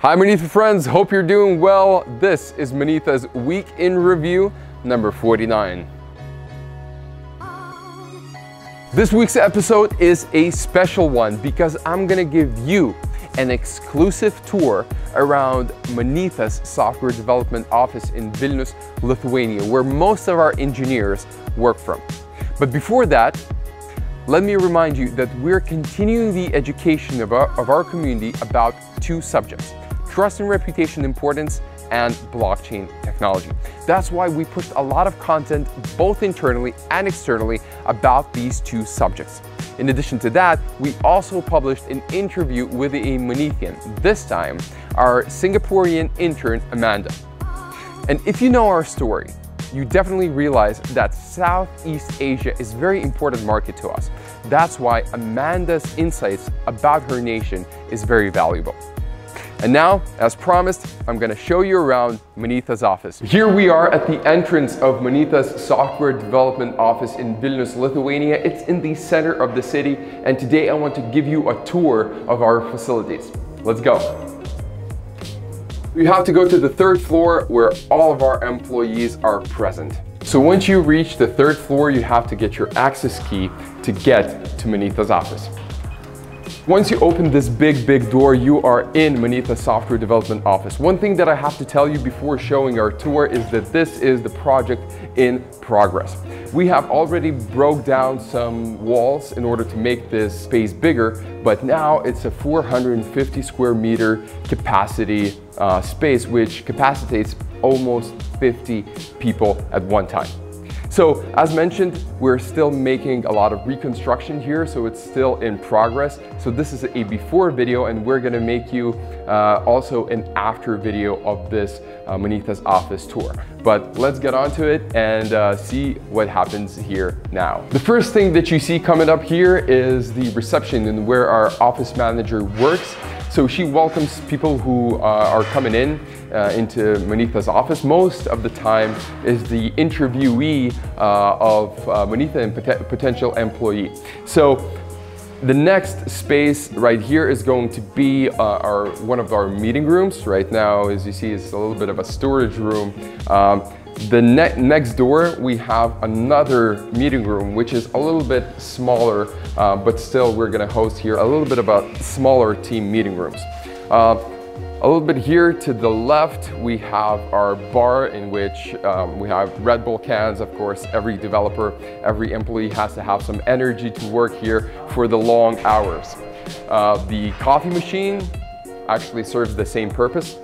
Hi Monetha friends, hope you're doing well. This is Monetha's Week in Review number 49. This week's episode is a special one because I'm gonna give you an exclusive tour around Monetha's software development office in Vilnius, Lithuania, where most of our engineers work from. But before that, let me remind you that we're continuing the education of our community about two subjects: trust and reputation importance and blockchain technology. That's why we pushed a lot of content both internally and externally about these two subjects. In addition to that, we also published an interview with a Monethian, this time our Singaporean intern Amanda. And if you know our story, you definitely realize that Southeast Asia is a very important market to us. That's why Amanda's insights about her nation is very valuable. And now, as promised, I'm going to show you around Monetha's office. Here we are at the entrance of Monetha's software development office in Vilnius, Lithuania. It's in the center of the city, and today I want to give you a tour of our facilities. Let's go. You have to go to the third floor where all of our employees are present. So once you reach the third floor, you have to get your access key to get to Monetha's office. Once you open this big door, you are in Monetha's software development office. One thing that I have to tell you before showing our tour is that this is the project in progress. We have already broke down some walls in order to make this space bigger, but now it's a 450 square meter capacity space, which capacitates almost 50 people at one time. So as mentioned, we're still making a lot of reconstruction here, so it's still in progress. So this is a before video, and we're gonna make you also an after video of this Monetha's office tour. But let's get on to it and see what happens here now. The first thing that you see coming up here is the reception and where our office manager works. So she welcomes people who are coming into Monetha's office. Most of the time is the interviewee of Monetha and potential employee. So the next space right here is going to be one of our meeting rooms. Right now, as you see, it's a little bit of a storage room. The next door, we have another meeting room, which is a little bit smaller, but still we're gonna host here a little bit of a smaller team meeting rooms. A little bit here to the left, we have our bar in which we have Red Bull cans. Of course, every developer, every employee has to have some energy to work here for the long hours. The coffee machine actually serves the same purpose.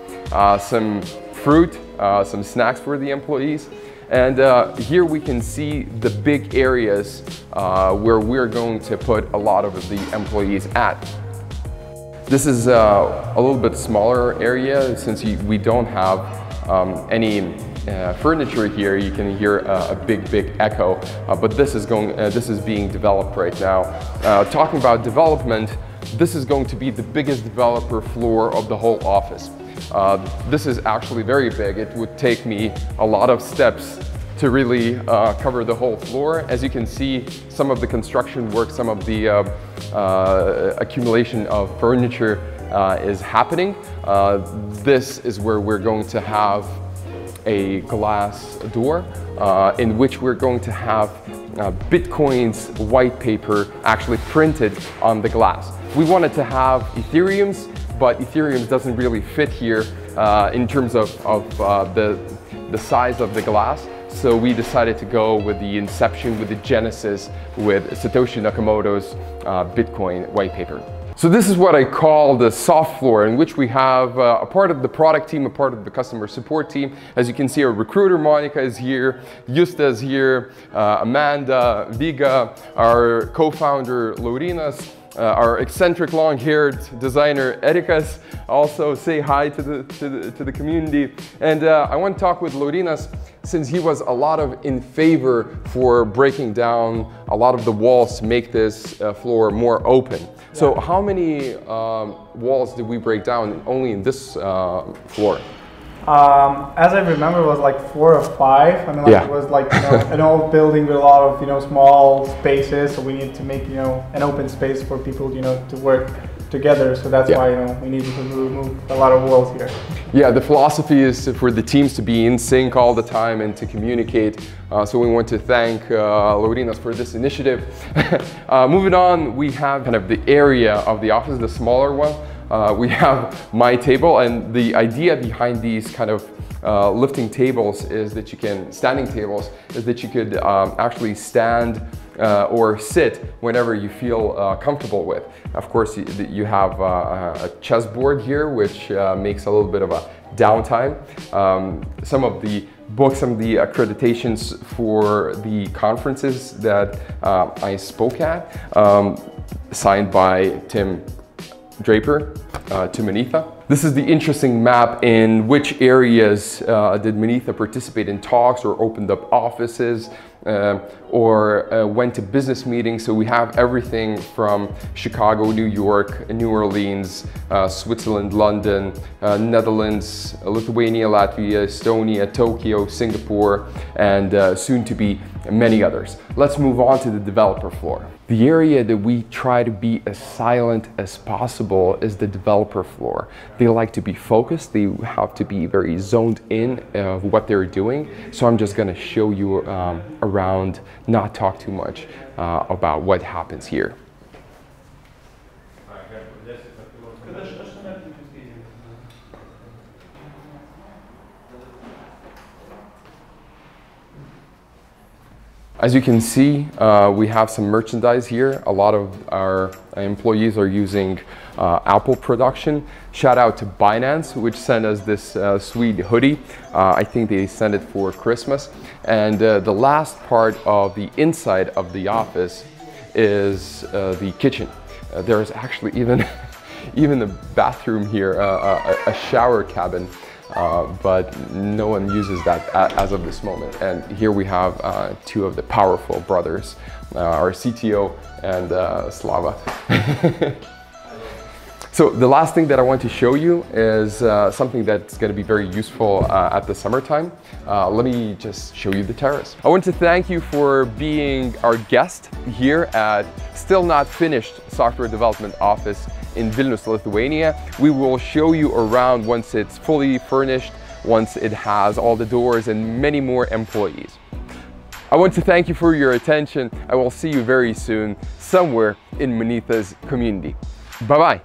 Some fruit, some snacks for the employees. And here we can see the big areas where we're going to put a lot of the employees at. This is a little bit smaller area since we don't have any furniture here. You can hear a big echo, but this is being developed right now. Talking about development, this is going to be the biggest developer floor of the whole office. This is actually very big. It would take me a lot of steps to really cover the whole floor. As you can see, some of the construction work, some of the accumulation of furniture is happening. This is where we're going to have a glass door in which we're going to have Bitcoin's white paper actually printed on the glass. We wanted to have Ethereum's, but Ethereum doesn't really fit here in terms of the size of the glass. So we decided to go with the inception, with the genesis, with Satoshi Nakamoto's Bitcoin white paper. So this is what I call the soft floor, in which we have a part of the product team, a part of the customer support team. As you can see, our recruiter Monica is here, Justa is here, Amanda, Viga, our co-founder Laurinas, our eccentric long-haired designer Erikas. Also say hi to the community. And I want to talk with Laurinas, since he was a lot in favor for breaking down a lot of the walls to make this floor more open. So how many walls did we break down only in this floor? As I remember, it was like 4 or 5. I mean, like, it was like, you know, an old building with a lot of, you know, small spaces. So we need to make, you know, an open space for people, you know, to work. together. So that's why we need to remove a lot of walls here. Yeah, the philosophy is for the teams to be in sync all the time and to communicate. So we want to thank Laurinas for this initiative. Moving on, we have kind of the area of the office, the smaller one. We have my table, and the idea behind these kind of lifting tables is that standing tables, is that you could actually stand or sit whenever you feel comfortable with. Of course, you have a chessboard here, which makes a little bit of a downtime. Some of the books, some of the accreditations for the conferences that I spoke at, signed by Tim Draper to Monetha. This is the interesting map in which areas did Monetha participate in talks or opened up offices or went to business meetings. So we have everything from Chicago, New York, New Orleans, Switzerland, London, Netherlands, Lithuania, Latvia, Estonia, Tokyo, Singapore, and soon to be many others. Let's move on to the developer floor. The area that we try to be as silent as possible is the developer floor. They like to be focused, they have to be very zoned in of what they're doing. So I'm just gonna show you around, not talk too much about what happens here. As you can see, we have some merchandise here. A lot of our employees are using Apple production. Shout out to Binance, which sent us this sweet hoodie. I think they sent it for Christmas. And the last part of the inside of the office is the kitchen. There's actually even a bathroom here, a shower cabin. But no one uses that as of this moment. And here we have two of the powerful brothers, our CTO and Slava. So the last thing that I want to show you is something that's going to be very useful at the summertime. Let me just show you the terrace. I want to thank you for being our guest here at Still Not Finished Software Development Office in Vilnius, Lithuania. We will show you around once it's fully furnished, once it has all the doors and many more employees. I want to thank you for your attention. I will see you very soon somewhere in Monetha's community. Bye-bye.